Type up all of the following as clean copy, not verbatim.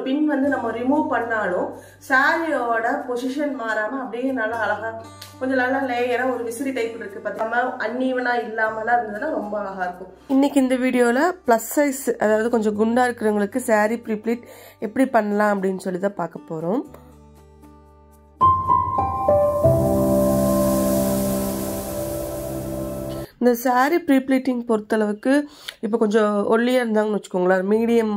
பின் வந்து நம்ம ரிமூவ் பண்ணாலும் சாரியோட பொசிஷன் மாறாம அப்படியே நல்லா அழகா கொஞ்சம் நல்லா லேயரா ஒரு விசிறி டைப் இருக்கு பார்த்தீங்கன்னா அன்ஈவனா இல்லாமலாம் இருந்ததுன்னா ரொம்ப அழகா இருக்கும். இன்னைக்கு இந்த வீடியோல பிளஸ் சைஸ் அதாவது கொஞ்சம் குண்டா இருக்கிறவங்களுக்கு saree pre-pleat எப்படி பண்ணலாம் அப்படின்னு சொல்லி தான் பார்க்க போறோம். இந்த saree pre-pleating பொறுத்தளவுக்கு இப்போ கொஞ்சம் ஒல்லியாக இருந்தாங்கன்னு வச்சுக்கோங்களேன், மீடியம்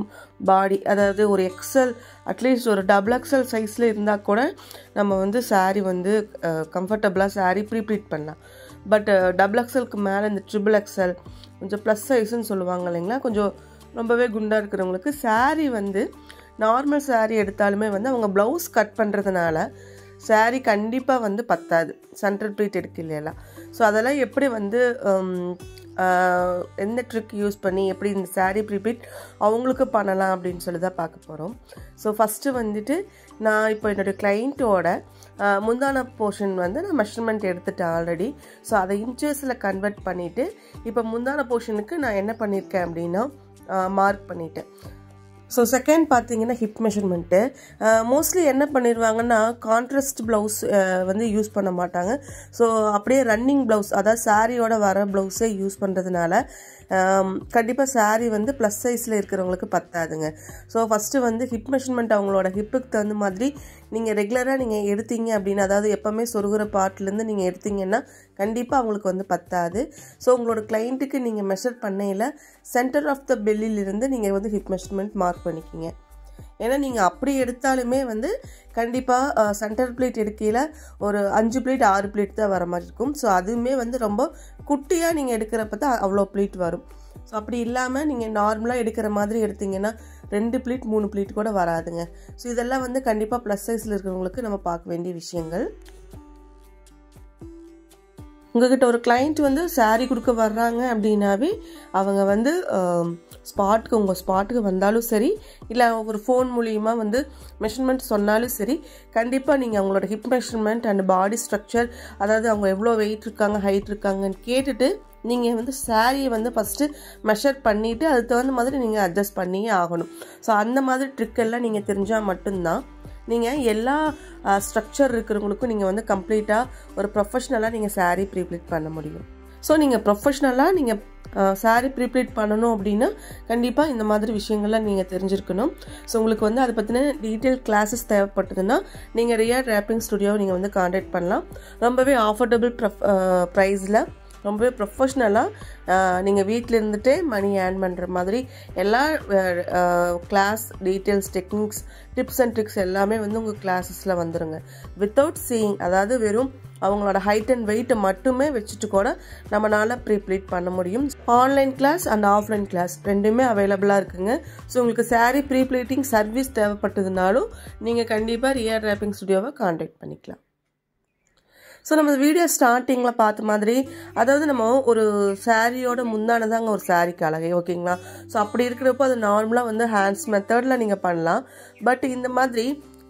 பாடி அதாவது ஒரு எக்ஸல் அட்லீஸ்ட் ஒரு டபுள் எக்ஸல் சைஸில் இருந்தால் கூட நம்ம வந்து saree வந்து கம்ஃபர்டபுளாக saree pre-pleat பண்ணலாம். பட் டபுள் எக்ஸலுக்கு மேலே இந்த ட்ரிபிள் எக்ஸல் கொஞ்சம் ப்ளஸ் சைஸ்ன்னு சொல்லுவாங்க இல்லைங்களா, கொஞ்சம் ரொம்பவே குண்டாக இருக்கிறவங்களுக்கு saree வந்து நார்மல் saree எடுத்தாலுமே வந்து அவங்க ப்ளவுஸ் கட் பண்ணுறதுனால saree கண்டிப்பாக வந்து பத்தாது சென்டர் ப்ளீட் எடுக்கலையா. ஸோ அதெல்லாம் எப்படி வந்து எந்த ட்ரிக் யூஸ் பண்ணி எப்படி இந்த saree pre-pleat அவங்களுக்கு பண்ணலாம் அப்படின்னு சொல்லி தான் பார்க்க போகிறோம். ஸோ ஃபஸ்ட்டு வந்துட்டு நான் இப்போ என்னுடைய கிளைண்ட்டோட முந்தான போர்ஷன் வந்து நான் மெஷர்மெண்ட் எடுத்துட்டேன் ஆல்ரெடி. ஸோ அதை இன்ச்சஸில் கன்வெர்ட் பண்ணிவிட்டு இப்போ முந்தான போர்ஷனுக்கு நான் என்ன பண்ணியிருக்கேன் அப்படின்னா மார்க் பண்ணிட்டேன். ஸோ செகண்ட் பார்த்தீங்கன்னா ஹிப் மெஷர்மெண்ட்டு. மோஸ்ட்லி என்ன பண்ணிடுவாங்கன்னா கான்ட்ராஸ்ட் ப்ளவுஸ் வந்து யூஸ் பண்ண மாட்டாங்க. ஸோ அப்படியே ரன்னிங் ப்ளவுஸ் அதாவது சாரியோட வர ப்ளவுஸே யூஸ் பண்ணுறதுனால கண்டிப்பாக saree வந்து ப்ளஸ் சைஸில் இருக்கிறவங்களுக்கு பத்தாதுங்க. ஸோ ஃபஸ்ட்டு வந்து ஹிப் மெஷர்மெண்ட் அவங்களோட ஹிப்புக்கு தகுந்த மாதிரி நீங்கள் ரெகுலராக நீங்கள் எடுத்தீங்க அப்படின்னு அதாவது எப்போவுமே சொருகிற பார்ட்லேருந்து நீங்கள் எடுத்தீங்கன்னா கண்டிப்பாக அவங்களுக்கு வந்து பத்தாது. ஸோ உங்களோட கிளைண்ட்டுக்கு நீங்கள் மெஷர் பண்ணையில் சென்டர் ஆஃப் த பெல்லிலிருந்து நீங்கள் வந்து ஹிப் மெஷர்மெண்ட் மார்க் பண்ணிக்கிங்க. ஏன்னா நீங்கள் அப்படி எடுத்தாலுமே வந்து கண்டிப்பாக சென்டர் ப்ளீட் எடுக்கையில் ஒரு 5 ப்ளீட் 6 ப்ளீட் தான் வர மாதிரி இருக்கும். ஸோ அதுவுமே வந்து ரொம்ப குட்டியாக நீங்கள் எடுக்கிறப்ப தான் அவ்வளோ ப்ளீட் வரும். ஸோ அப்படி இல்லாமல் நீங்கள் நார்மலாக எடுக்கிற மாதிரி எடுத்திங்கன்னா 2 ப்ளீட் 3 ப்ளீட் கூட வராதுங்க. ஸோ இதெல்லாம் வந்து கண்டிப்பாக ப்ளஸ் சைஸில் இருக்கிறவங்களுக்கு நம்ம பார்க்க வேண்டிய விஷயங்கள். உங்ககிட்ட ஒரு கிளைண்ட் வந்து saree கொடுக்க வர்றாங்க அப்படின்னாவே அவங்க வந்து ஸ்பாட்டுக்கு உங்கள் ஸ்பாட்டுக்கு வந்தாலும் சரி இல்லை ஒரு ஃபோன் மூலியமாக வந்து மெஷர்மெண்ட் சொன்னாலும் சரி கண்டிப்பாக நீங்கள் அவங்களோட hip measurement and body structure அதாவது அவங்க எவ்வளோ வெயிட் இருக்காங்க ஹைட் இருக்காங்கன்னு கேட்டுட்டு நீங்கள் வந்து சாரியை வந்து ஃபஸ்ட்டு மெஷர் பண்ணிவிட்டு அதுக்கு தகுந்த மாதிரி நீங்கள் அட்ஜஸ்ட் பண்ணியே ஆகணும். ஸோ அந்த மாதிரி ட்ரிக்கெல்லாம் நீங்கள் தெரிஞ்சால் மட்டும்தான் நீங்கள் எல்லா ஸ்ட்ரக்சர் இருக்கிறவங்களுக்கும் நீங்கள் வந்து கம்ப்ளீட்டாக ஒரு ப்ரொஃபஷ்னலாக நீங்கள் saree pre-pleat பண்ண முடியும். ஸோ நீங்கள் ப்ரொஃபஷ்னலாக நீங்கள் saree pre-pleat பண்ணணும் அப்படின்னா கண்டிப்பாக இந்த மாதிரி விஷயங்கள்லாம் நீங்கள் தெரிஞ்சிருக்கணும். ஸோ உங்களுக்கு வந்து அதை பற்றின டீட்டெயில் கிளாஸஸ் தேவைப்பட்டதுன்னா நீங்கள் ரியா டிராப்பிங் ஸ்டுடியோவை நீங்கள் வந்து கான்டாக்ட் பண்ணலாம். ரொம்பவே ஆஃபர்டபுள் ப்ரைஸில் ரொம்பவே ப்ரொஃபஷ்னலாக நீங்கள் வீட்டில் இருந்துகிட்டே மணி ஏர்ன் பண்ணுற மாதிரி எல்லா class details techniques tips and tricks எல்லாமே வந்து உங்கள் கிளாஸஸில் வந்துடுங்க. வித்தவுட் சீயிங் அதாவது வெறும் அவங்களோட ஹைட் அண்ட் வெயிட்டை மட்டுமே வச்சுட்டு கூட நம்மளால் pre-pleat பண்ண முடியும். Online class and offline class ரெண்டுமே அவைலபிளாக இருக்குங்க. ஸோ உங்களுக்கு saree pre-pleating சர்வீஸ் தேவைப்பட்டதுனாலும் நீங்கள் கண்டிப்பாக ரியா டிராப்பிங் ஸ்டுடியோவை கான்டாக்ட் பண்ணிக்கலாம். ஸோ நம்ம வீடியோ ஸ்டார்டிங்கில் பார்த்த மாதிரி அதாவது நம்ம ஒரு சாரியோட முந்தானதாங்க ஒரு சாரிக்கு அழகே ஓகேங்களா. ஸோ அப்படி இருக்கிறப்போ அது நார்மலாக வந்து ஹேண்ட்ஸ் மெத்தடில் நீங்கள் பண்ணலாம். பட் இந்த மாதிரி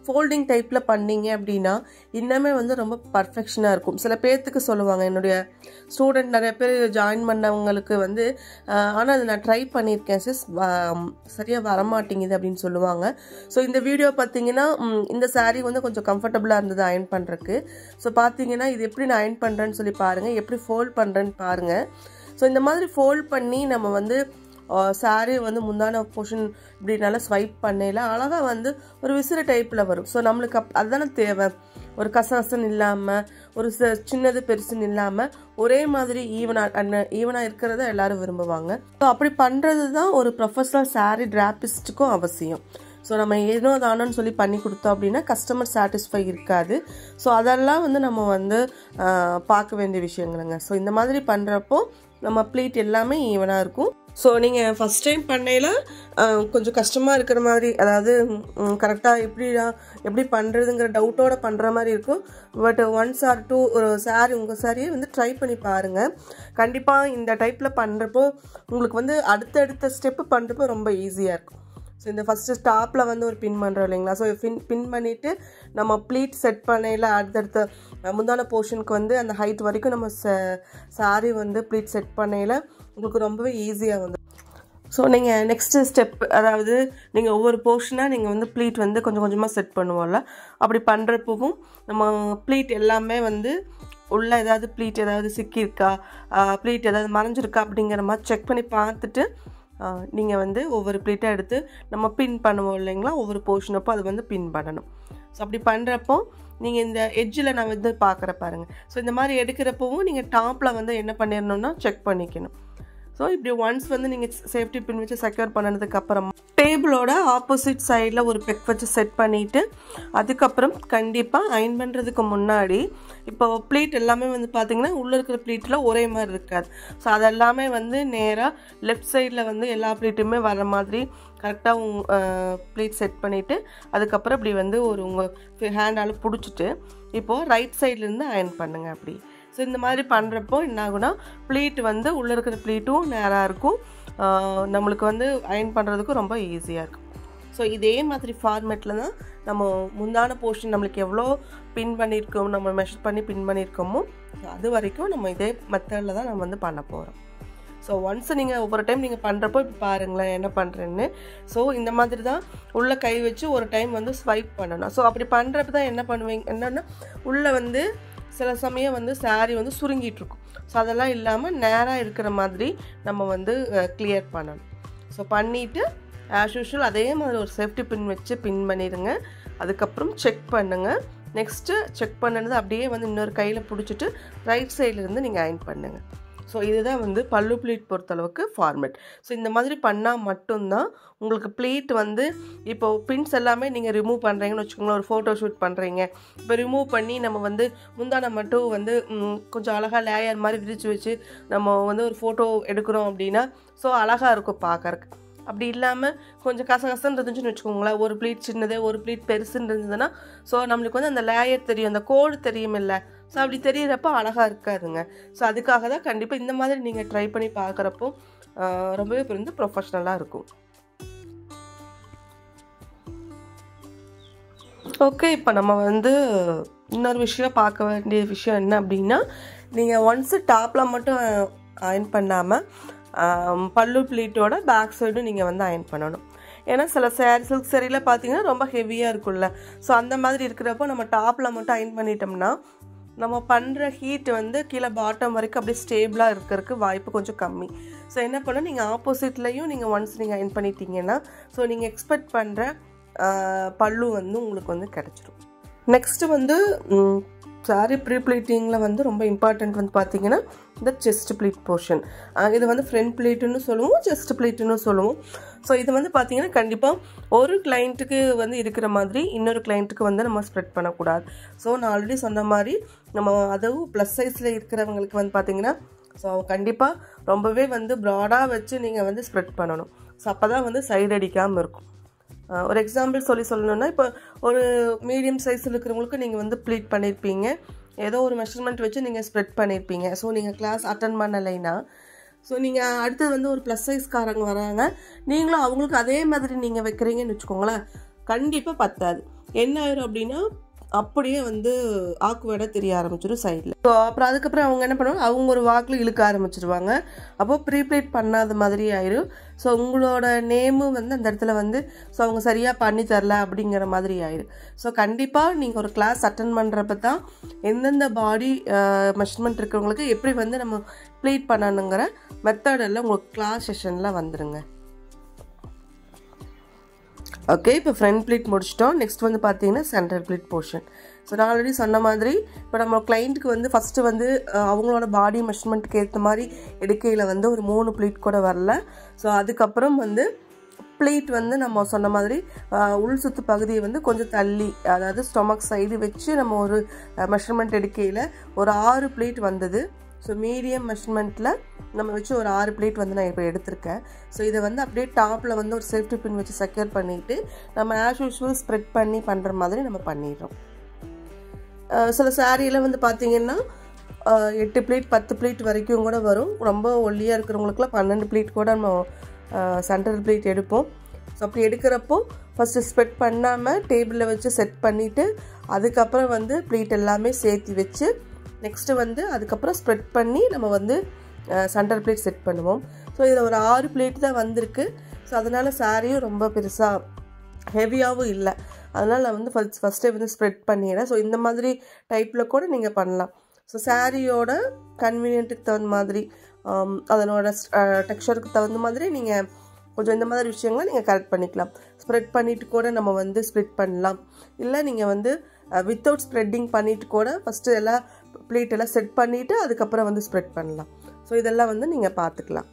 ஃபோல்டிங் டைப்பில் பண்ணிங்க அப்படின்னா இன்னமே வந்து ரொம்ப பர்ஃபெக்ஷனாக இருக்கும். சில பேர்த்துக்கு சொல்லுவாங்க என்னுடைய ஸ்டூடெண்ட் நிறைய பேர் ஜாயின் பண்ணவங்களுக்கு வந்து ஆனால் அது நான் ட்ரை பண்ணியிருக்கேன் சிஸ் சரியாக வரமாட்டேங்குது அப்படின்னு சொல்லுவாங்க. ஸோ இந்த வீடியோ பார்த்தீங்கன்னா இந்த saree வந்து கொஞ்சம் கம்ஃபர்டபுளாக இருந்தது அயர்ன் பண்ணுறதுக்கு. ஸோ பார்த்தீங்கன்னா இது எப்படி நான் அயர்ன் பண்ணுறேன்னு சொல்லி பாருங்கள், எப்படி ஃபோல்ட் பண்ணுறேன்னு பாருங்கள். ஸோ இந்த மாதிரி ஃபோல்ட் பண்ணி நம்ம வந்து saree வந்து முந்தான போர்ஷன் இப்படி நல்லா ஸ்வைப் பண்ணையில் அழகாக வந்து ஒரு விசிறு டைப்பில் வரும். ஸோ நம்மளுக்கு அதுதானே தேவை, ஒரு கசகசன்னு இல்லாமல் ஒரு சின்னது பெருசுன்னு இல்லாமல் ஒரே மாதிரி ஈவனாக இருக்கிறத எல்லாரும் விரும்புவாங்க. ஸோ அப்படி பண்ணுறது தான் ஒரு ப்ரொஃபஷனல் saree டிராப்பிஸ்ட்டுக்கும் அவசியம். ஸோ நம்ம ஏனோ தானோன்னு சொல்லி பண்ணி கொடுத்தோம் அப்படின்னா கஸ்டமர் சாட்டிஸ்ஃபை இருக்காது. ஸோ அதெல்லாம் வந்து நம்ம வந்து பார்க்க வேண்டிய விஷயங்களுங்க. ஸோ இந்த மாதிரி பண்ணுறப்போ நம்ம ப்ளீட் எல்லாமே ஈவனாக இருக்கும். ஸோ நீங்கள் ஃபஸ்ட் டைம் பண்ணையில் கொஞ்சம் கஷ்டமாக இருக்கிற மாதிரி அதாவது கரெக்டாக எப்படி பண்ணுறதுங்கிற டவுட்டோடு பண்ணுற மாதிரி இருக்கும். பட் 1 or 2 ஒரு saree உங்கள் சாரியை வந்து ட்ரை பண்ணி பாருங்கள். கண்டிப்பாக இந்த டைப்பில் பண்ணுறப்போ உங்களுக்கு வந்து அடுத்தடுத்த ஸ்டெப்பு பண்ணுறப்போ ரொம்ப ஈஸியாக இருக்கும். ஸோ இந்த ஃபஸ்ட்டு ஸ்டாப்பில் வந்து ஒரு பின் பண்ணுறோம் இல்லைங்களா. ஸோ பின் பண்ணிவிட்டு நம்ம ப்ளீட் செட் பண்ணையில் அடுத்தடுத்த முந்தான போர்ஷனுக்கு வந்து அந்த ஹைட் வரைக்கும் நம்ம saree வந்து ப்ளீட் செட் பண்ணையில் உங்களுக்கு ரொம்பவே ஈஸியாக வந்து ஸோ நீங்கள் நெக்ஸ்ட்டு ஸ்டெப், அதாவது நீங்கள் ஒவ்வொரு போர்ஷனாக நீங்கள் வந்து ப்ளீட் வந்து கொஞ்சம் கொஞ்சமாக செட் பண்ணுவோம்ல, அப்படி பண்ணுறப்பவும் நம்ம ப்ளீட் எல்லாமே வந்து உள்ள ஏதாவது ப்ளீட் ஏதாவது சிக்கியிருக்கா, ப்ளீட் ஏதாவது மறைஞ்சிருக்கா அப்படிங்கிற மாதிரி செக் பண்ணி பார்த்துட்டு நீங்கள் வந்து ஒவ்வொரு ப்ளீட்டாக எடுத்து நம்ம பின் பண்ணுவோம் இல்லைங்களா, ஒவ்வொரு போர்ஷனப்போ அது வந்து பின் பண்ணணும். ஸோ அப்படி பண்ணுறப்போ நீங்கள் இந்த எட்ஜில் நான் வந்து பார்க்குற பாருங்கள். ஸோ இந்த மாதிரி எடுக்கிறப்பவும் நீங்கள் டாப்பில் வந்து என்ன பண்ணிடணும்னா செக் பண்ணிக்கணும். ஸோ இப்படி ஒன்ஸ் வந்து நீங்கள் சேஃப்டி பின் வச்சு செக்யூர் பண்ணதுக்கப்புறமா டேபிளோட ஆப்போசிட் சைடில் ஒரு பெக் வச்சு செட் பண்ணிவிட்டு அதுக்கப்புறம் கண்டிப்பாக அயன் பண்ணுறதுக்கு முன்னாடி இப்போ ப்ளீட் எல்லாமே வந்து பார்த்திங்கன்னா உள்ளே இருக்கிற ப்ளீட்டில் ஒரே மாதிரி இருக்காது. ஸோ அதெல்லாமே வந்து நேராக லெஃப்ட் சைடில் வந்து எல்லா ப்ளீட்டுமே வர மாதிரி கரெக்டாக ப்ளீட் செட் பண்ணிவிட்டு அதுக்கப்புறம் இப்படி வந்து ஒரு உங்கள் ஹேண்டால் பிடிச்சிட்டு இப்போது ரைட் சைட்லேருந்து அயன் பண்ணுங்கள் அப்படி. ஸோ இந்த மாதிரி பண்ணுறப்போ என்ன ஆகுனா ப்ளீட் வந்து உள்ளே இருக்கிற ப்ளீட்டும் நேராக இருக்கும், நம்மளுக்கு வந்து அயன் பண்ணுறதுக்கும் ரொம்ப ஈஸியாக இருக்கும். ஸோ இதே மாதிரி ஃபார்மேட்டில் தான் நம்ம முந்தான போர்ஷன் நம்மளுக்கு எவ்வளோ பின் பண்ணியிருக்கோம், நம்ம மெஷர் பண்ணி பின் பண்ணியிருக்கோமோ அது வரைக்கும் நம்ம இதே மெத்தடில் தான் நம்ம வந்து பண்ண போகிறோம். ஸோ ஒன்ஸ் நீங்கள் ஒவ்வொரு டைம் நீங்கள் பண்ணுறப்போ இப்போ பாருங்களேன் என்ன பண்ணுறேன்னு. ஸோ இந்த மாதிரி தான் உள்ளே கை வச்சு ஒரு டைம் வந்து ஸ்வைப் பண்ணணும். ஸோ அப்படி பண்ணுறப்ப தான் என்ன பண்ணுவீங்க, என்னென்னா உள்ளே வந்து சில சமயம் வந்து சாரீ வந்து சுருங்கிட்டுருக்கும். ஸோ அதெல்லாம் இல்லாமல் நேராக இருக்கிற மாதிரி நம்ம வந்து கிளியர் பண்ணணும். ஸோ பண்ணிவிட்டு ஆஸ் யூஷுவல் அதே மாதிரி ஒரு சேஃப்டி பின் வச்சு பின் பண்ணிடுங்க. அதுக்கப்புறம் செக் பண்ணுங்கள். நெக்ஸ்ட்டு செக் பண்ணது அப்படியே வந்து இன்னொரு கையில் பிடிச்சிட்டு ரைட் சைட்லேருந்து நீங்கள் அயன் பண்ணுங்கள். ஸோ இதுதான் வந்து பல்லு ப்ளீட் பொறுத்தளவுக்கு ஃபார்மேட். ஸோ இந்த மாதிரி பண்ணால் மட்டும்தான் உங்களுக்கு ப்ளீட் வந்து இப்போது பின்ஸ் எல்லாமே நீங்கள் ரிமூவ் பண்ணுறீங்கன்னு வச்சுக்கோங்களேன், ஒரு ஃபோட்டோ ஷூட் பண்ணுறீங்க, இப்போ ரிமூவ் பண்ணி நம்ம வந்து முந்தானை மட்டும் வந்து கொஞ்சம் அழகாக லேயர் மாதிரி விரித்து வச்சு நம்ம வந்து ஒரு ஃபோட்டோ எடுக்கிறோம் அப்படின்னா ஸோ அழகாக இருக்கும் பார்க்கறக்கு. அப்படி இல்லாமல் கொஞ்சம் கசகசன்னு இருந்துச்சுன்னு வச்சுக்கோங்களேன், ஒரு ப்ளீட் சின்னது ஒரு ப்ளீட் பெருசுன்னு இருந்ததுன்னா ஸோ நம்மளுக்கு வந்து அந்த லேயர் தெரியும், அந்த கோடு தெரியும் இல்லை, ஸோ அப்படி தெரிகிறப்போ அழகாக இருக்காதுங்க. ஸோ அதுக்காக தான் கண்டிப்பாக இந்த மாதிரி நீங்கள் ட்ரை பண்ணி பார்க்குறப்போ ரொம்பவே வந்து ப்ரொஃபஷ்னலாக இருக்கும். ஓகே, இப்போ நம்ம வந்து இன்னொரு விஷயம் பார்க்க வேண்டிய விஷயம் என்ன அப்படின்னா, நீங்கள் ஒன்ஸு டாப்பில் மட்டும் அயன் பண்ணாமல் பல்லு ப்ளீட்டோட பேக் சைடும் நீங்கள் வந்து அயன் பண்ணணும். ஏன்னா சில சில்க் சாரியில் பார்த்தீங்கன்னா ரொம்ப ஹெவியாக இருக்கும்ல, ஸோ அந்த மாதிரி இருக்கிறப்போ நம்ம டாப்பில் மட்டும் அயன் பண்ணிட்டோம்னா நம்ம பண்ணுற ஹீட் வந்து கீழே பாட்டம் வரைக்கும் அப்படியே ஸ்டேபிளாக இருக்கிறதுக்கு வாய்ப்பு கொஞ்சம் கம்மி. ஸோ என்ன பண்ணால் நீங்கள் ஆப்போசிட்லேயும் நீங்கள் ஒன்ஸ் நீங்கள் அயன் பண்ணிட்டீங்கன்னா ஸோ நீங்கள் எக்ஸ்பெக்ட் பண்ணுற பல்லு வந்து உங்களுக்கு வந்து கிடச்சிரும். நெக்ஸ்ட்டு வந்து சாரி ப்ரீப்ளீட்டிங்கில் வந்து ரொம்ப இம்பார்ட்டண்ட் வந்து பார்த்தீங்கன்னா இந்த செஸ்ட் ப்ளீட் போர்ஷன். இது வந்து ஃப்ரண்ட் ப்ளீட்டுன்னு சொல்லுவோம், செஸ்ட் ப்ளீட்டுன்னு சொல்லுவோம். ஸோ இது வந்து பார்த்தீங்கன்னா கண்டிப்பாக ஒரு கிளைண்ட்டுக்கு வந்து இருக்கிற மாதிரி இன்னொரு கிளைண்ட்டுக்கு வந்து நம்ம ஸ்ப்ரெட் பண்ணக்கூடாது. ஸோ நான் ஆல்ரெடி சொன்ன மாதிரி நம்ம அதுவும் ப்ளஸ் சைஸில் இருக்கிறவங்களுக்கு வந்து பார்த்தீங்கன்னா ஸோ கண்டிப்பாக ரொம்பவே வந்து ப்ராடாக வச்சு நீங்கள் வந்து ஸ்ப்ரெட் பண்ணணும். ஸோ அப்போ தான் வந்து சைடு அடிக்காமல் இருக்கும். ஒரு எக்ஸாம்பிள் சொல்லணுன்னா, இப்போ ஒரு மீடியம் சைஸில் இருக்கிறவங்களுக்கு நீங்கள் வந்து ப்ளீட் பண்ணியிருப்பீங்க, ஏதோ ஒரு மெஷர்மெண்ட் வச்சு நீங்கள் ஸ்ப்ரெட் பண்ணியிருப்பீங்க. ஸோ நீங்கள் கிளாஸ் அட்டன் பண்ணலைன்னா ஸோ நீங்கள் அடுத்தது வந்து ஒரு ப்ளஸ் சைஸ்காரங்க வராங்க, நீங்களும் அவங்களுக்கு அதே மாதிரி நீங்கள் வைக்கிறீங்கன்னு வச்சுக்கோங்களேன், கண்டிப்பாக பத்தாது. என்ன ஆயிரும் அப்படின்னா அப்படியே வந்து ஆக்குவேடாக தெரிய ஆரம்பிச்சிடும் சைடில். ஸோ அப்புறம் அதுக்கப்புறம் அவங்க என்ன பண்ணுவாங்க, அவங்க ஒரு வாக்கில் இழுக்க ஆரம்பிச்சிருவாங்க, அப்போது ப்ரீப்ளீட் பண்ணாத மாதிரி ஆயிடும். ஸோ உங்களோட நேமும் வந்து அந்த இடத்துல வந்து ஸோ அவங்க சரியாக பண்ணி தரல அப்படிங்கிற மாதிரி ஆயிடும். ஸோ கண்டிப்பாக நீங்கள் ஒரு கிளாஸ் அட்டன் பண்ணுறப்ப தான் எந்தெந்த பாடி மெஷர்மெண்ட் இருக்கிறவங்களுக்கு எப்படி வந்து நம்ம ப்ளீட் பண்ணணுங்கிற மெத்தடெல்லாம் உங்களுக்கு கிளாஸ் செஷனில் வந்துடுங்க. ஓகே, இப்போ ஃப்ரண்ட் ப்ளீட் முடிச்சிட்டோம். நெக்ஸ்ட் வந்து பார்த்தீங்கன்னா சென்டர் ப்ளீட் போர்ஷன். ஸோ நான் ஆல்ரெடி சொன்ன மாதிரி இப்போ நம்ம கிளைண்ட்டுக்கு வந்து ஃபஸ்ட்டு வந்து அவங்களோட பாடி மெஷர்மெண்ட்டுக்கு ஏற்ற மாதிரி எடுக்கையில் வந்து ஒரு 3 ப்ளீட் கூட வரல. ஸோ அதுக்கப்புறம் வந்து ப்ளீட் வந்து நம்ம சொன்ன மாதிரி உள் சுற்று பகுதியை வந்து கொஞ்சம் தள்ளி, அதாவது ஸ்டொமக் சைடு வச்சு நம்ம ஒரு மெஷர்மெண்ட் எடுக்கையில் ஒரு 6 ப்ளீட் வந்தது. ஸோ மீடியம் மெஷர்மெண்ட்டில் நம்ம வச்சு ஒரு 6 ப்ளீட் வந்து நான் இப்போ எடுத்திருக்கேன். ஸோ இதை வந்து அப்படியே டாப்பில் வந்து ஒரு சேஃப்டி பின் வச்சு செக்யூர் பண்ணிவிட்டு நம்ம ஆஸ் யூஷுவல் ஸ்ப்ரெட் பண்ணி பண்ணுற மாதிரி நம்ம பண்ணிடுறோம். சில சாரியில் வந்து பார்த்திங்கன்னா 8 ப்ளீட் 10 ப்ளீட் வரைக்கும் கூட வரும். ரொம்ப ஒல்லியாக இருக்கிறவங்களுக்குலாம் 12 ப்ளீட் கூட நம்ம சென்டர் ப்ளீட் எடுப்போம். ஸோ அப்படி எடுக்கிறப்போ ஃபஸ்ட்டு ஸ்ப்ரெட் பண்ணாமல் டேபிளில் வச்சு செட் பண்ணிவிட்டு அதுக்கப்புறம் வந்து ப்ளீட் எல்லாமே சேர்த்து வச்சு நெக்ஸ்ட்டு வந்து அதுக்கப்புறம் ஸ்ப்ரெட் பண்ணி நம்ம வந்து சென்டர் ப்ளீட் செட் பண்ணுவோம். ஸோ இதில் ஒரு 6 பிளேட் தான் வந்திருக்கு. ஸோ அதனால் சாரியும் ரொம்ப பெருசாக ஹெவியாகவும் இல்லை. அதனால் நான் வந்து ஃபஸ்ட்டே வந்து ஸ்ப்ரெட் பண்ணிடுறேன். ஸோ இந்த மாதிரி டைப்பில் கூட நீங்கள் பண்ணலாம். ஸோ சாரியோட கன்வீனியன்ட்டுக்கு தகுந்த மாதிரி அதனோட டெக்ஸ்சருக்கு தகுந்த மாதிரி நீங்கள் கொஞ்சம் இந்த மாதிரி விஷயங்களை நீங்கள் கரெக்ட் பண்ணிக்கலாம். ஸ்ப்ரெட் பண்ணிவிட்டு கூட நம்ம வந்து ஸ்ப்ளிட் பண்ணலாம். இல்லை நீங்கள் வந்து வித்தவுட் ஸ்ப்ரெட்டிங் பண்ணிவிட்டு கூட ஃபஸ்ட்டு எல்லாம் ப்ளீட் எல்லாம் செட் பண்ணிவிட்டு அதுக்கப்புறம் வந்து ஸ்ப்ரெட் பண்ணலாம். ஸோ இதெல்லாம் வந்து நீங்கள் பார்த்துக்கலாம்.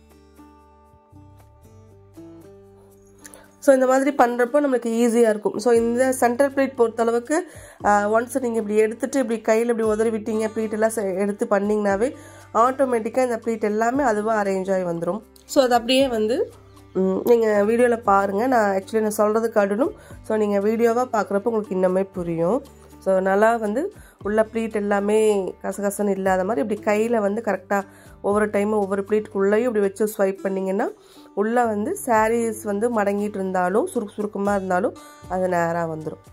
ஸோ இந்த மாதிரி பண்ணுறப்போ நம்மளுக்கு ஈஸியாக இருக்கும். ஸோ இந்த சென்டர் ப்ளீட் பொறுத்தளவுக்கு ஒன்ஸ் நீங்கள் இப்படி எடுத்துகிட்டு இப்படி கையில் இப்படி உதறி விட்டீங்க, ப்ளீட் எல்லாம் எடுத்து பண்ணிங்கனாவே ஆட்டோமேட்டிக்காக இந்த ப்ளீட் எல்லாமே அதுவாக அரேஞ்ச் ஆகி வந்துடும். ஸோ அது அப்படியே வந்து நீங்கள் வீடியோவில் பாருங்கள். நான் ஆக்சுவலி நான் சொல்கிறது காட்டணும். ஸோ நீங்கள் வீடியோவாக பார்க்குறப்போ உங்களுக்கு இன்னுமே புரியும். ஸோ நல்லா வந்து உள்ள ப்ளீட் எல்லாமே கசகசன்னு இல்லாத மாதிரி இப்படி கையில் வந்து கரெக்டாக ஒவ்வொரு டைமும் ஒவ்வொரு ப்ளீட்டுக்குள்ளேயும் இப்படி வச்சு ஸ்வைப் பண்ணிங்கன்னா உள்ளே வந்து சாரீஸ் வந்து மடங்கிட்டு இருந்தாலும் சுருக்கமாக இருந்தாலும் அது நேராக வந்துடும்.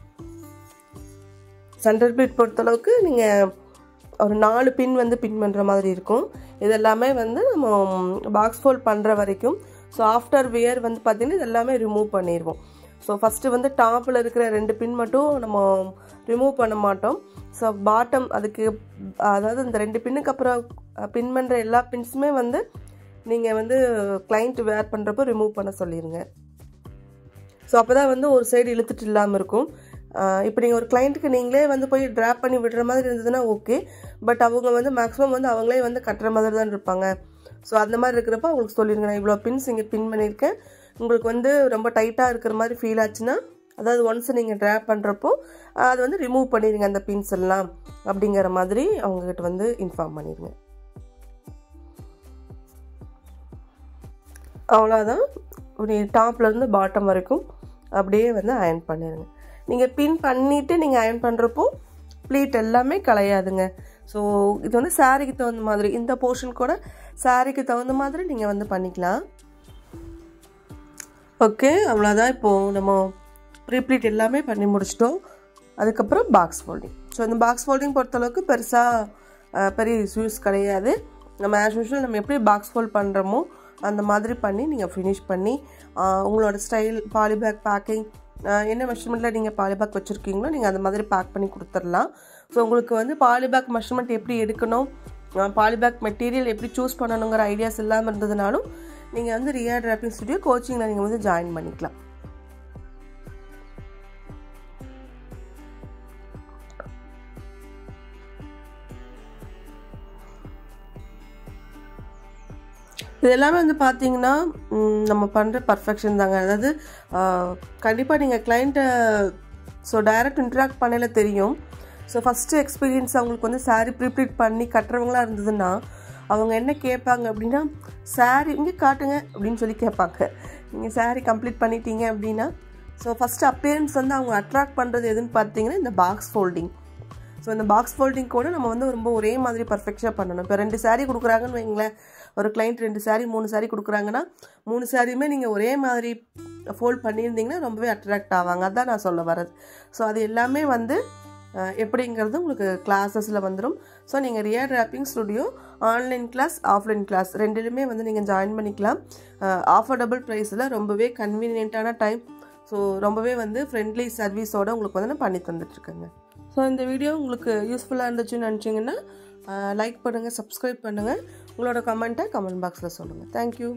சென்டர் ப்ளீட் பொறுத்தளவுக்கு நீங்கள் ஒரு 4 பின் வந்து பின் பண்ணுற மாதிரி இருக்கும். இதெல்லாமே வந்து நம்ம பாக்ஸ் ஃபோல்ட் பண்ணுற வரைக்கும். ஸோ ஆஃப்டர் வியர் வந்து பார்த்திங்கன்னா இதெல்லாமே ரிமூவ் பண்ணிடுவோம். ஸோ ஃபஸ்ட்டு வந்து டாப்பில் இருக்கிற 2 பின் மட்டும் நம்ம ரிமூவ் பண்ண மாட்டோம். ஸோ பாட்டம் அதுக்கு அதாவது இந்த 2 பின்னுக்கு அப்புறம் பின் பண்ணுற எல்லா பின்ஸுமே வந்து நீங்கள் வந்து கிளைண்ட் வேர் பண்ணுறப்போ ரிமூவ் பண்ண சொல்லிடுங்க. ஸோ அப்போ தான் வந்து ஒரு சைடு இழுத்துட்டு இல்லாமல் இருக்கும். இப்போ நீங்கள் ஒரு கிளைண்ட்டுக்கு நீங்களே வந்து போய் ட்ராப் பண்ணி விடுற மாதிரி இருந்ததுன்னா ஓகே. பட் அவங்க வந்து மேக்ஸிமம் வந்து அவங்களே வந்து கட்டுற மாதிரி தான் இருப்பாங்க. ஸோ அந்த மாதிரி இருக்கிறப்ப அவங்களுக்கு சொல்லிடுங்க, நான் இவ்வளோ பின்ஸ் இங்கே பின் பண்ணியிருக்கேன், உங்களுக்கு வந்து ரொம்ப டைட்டாக இருக்கிற மாதிரி ஃபீல் ஆச்சுன்னா, அதாவது ஒன்ஸ் நீங்கள் ட்ராப் பண்ணுறப்போ அது வந்து ரிமூவ் பண்ணிடுங்க அந்த பின்ஸ் எல்லாம் அப்படிங்கிற மாதிரி அவங்ககிட்ட வந்து இன்ஃபார்ம் பண்ணிடுங்க. அவ்வளோதான். டாப்லேருந்து பாட்டம் வரைக்கும் அப்படியே வந்து அயர்ன் பண்ணிடுங்க. நீங்கள் பின் பண்ணிவிட்டு நீங்கள் அயர்ன் பண்ணுறப்போ ப்ளீட் எல்லாமே கலையாதுங்க. ஸோ இது வந்து சாரிக்கு தகுந்த மாதிரி இந்த போர்ஷன் கூட சாரிக்கு தகுந்த மாதிரி நீங்கள் வந்து பண்ணிக்கலாம். ஓகே, அவ்வளோதான். இப்போது நம்ம ப்ரீப்ளீட் எல்லாமே பண்ணி முடிச்சிட்டோம். அதுக்கப்புறம் பாக்ஸ் ஃபோல்டிங். ஸோ இந்த பாக்ஸ் ஃபோல்டிங் பொறுத்தளவுக்கு பெரிய யூஸ் கிடையாது. நம்ம ஆஸ் யூஷுவல் நம்ம எப்படி பாக்ஸ் ஃபோல்ட் பண்ணுறோமோ அந்த மாதிரி பண்ணி நீங்கள் ஃபினிஷ் பண்ணி உங்களோட ஸ்டைல் பாலிபேக் பேக்கிங் என்ன மெஷர்மெண்ட்டில் நீங்கள் பாலிபேக் வச்சுருக்கீங்களோ நீங்கள் அந்த மாதிரி பேக் பண்ணி கொடுத்துடலாம். ஸோ உங்களுக்கு வந்து பாலிபேக் மெஷர்மெண்ட் எப்படி எடுக்கணும், பாலிபேக் மெட்டீரியல் எப்படி சூஸ் பண்ணணுங்கிற ஐடியாஸ் இல்லாமல் இருந்ததுனாலும் நீங்கள் வந்து ரியா டிராப்பிங் ஸ்டுடியோ கோச்சிங்கில் நீங்கள் வந்து ஜாயின் பண்ணிக்கலாம். இது எல்லாமே வந்து பார்த்தீங்கன்னா நம்ம பண்ணுற பர்ஃபெக்ஷன் தாங்க. அதாவது கண்டிப்பாக நீங்கள் கிளைண்ட்டை ஸோ டைரக்ட் இன்ட்ராக்ட் பண்ணல தெரியும். ஸோ ஃபஸ்ட்டு எக்ஸ்பீரியன்ஸ் அவங்களுக்கு வந்து சாரீ ப்ரீப்ளீட் பண்ணி கட்டுறவங்களாக இருந்ததுன்னா அவங்க என்ன கேட்பாங்க அப்படின்னா, சாரீ இங்கே காட்டுங்க அப்படின்னு சொல்லி கேட்பாங்க. நீங்கள் சாரீ கம்ப்ளீட் பண்ணிட்டீங்க அப்படின்னா ஸோ ஃபஸ்ட்டு அப்பியரன்ஸ் வந்து அவங்க அட்ராக்ட் பண்ணுறது எதுன்னு பார்த்தீங்கன்னா இந்த பாக்ஸ் ஃபோல்டிங். ஸோ இந்த பாக்ஸ் ஃபோல்டிங் கூட நம்ம வந்து ரொம்ப ஒரே மாதிரி பர்ஃபெக்டாக பண்ணணும். இப்போ 2 சாரீ கொடுக்குறாங்கன்னு வைங்களேன், ஒரு கிளைண்ட் 2 சாரீ 3 சாரீ கொடுக்குறாங்கன்னா 3 சாரியுமே நீங்கள் ஒரே மாதிரி ஃபோல்ட் பண்ணியிருந்தீங்கன்னா ரொம்பவே அட்ராக்ட் ஆவாங்க. அதுதான் நான் சொல்ல வரது. ஸோ அது எல்லாமே வந்து எப்படிங்கிறது உங்களுக்கு கிளாஸஸில் வந்துடும். ஸோ நீங்கள் Riya draping studio online class offline class ரெண்டுலேயுமே வந்து நீங்கள் ஜாயின் பண்ணிக்கலாம். ஆஃபர்டபுள் ப்ரைஸில் ரொம்பவே கன்வீனியண்ட்டான டைம். ஸோ ரொம்பவே வந்து ஃப்ரெண்ட்லி சர்வீஸோடு உங்களுக்கு வந்து நான் பண்ணி தந்துட்டுருக்கேங்க. ஸோ இந்த வீடியோ உங்களுக்கு யூஸ்ஃபுல்லாக இருந்துச்சுன்னு நினச்சிங்கன்னா லைக் பண்ணுங்கள், சப்ஸ்கிரைப் பண்ணுங்கள், உங்களோட கமெண்ட்டை கமெண்ட் பாக்ஸில் சொல்லுங்கள். தேங்க்யூ.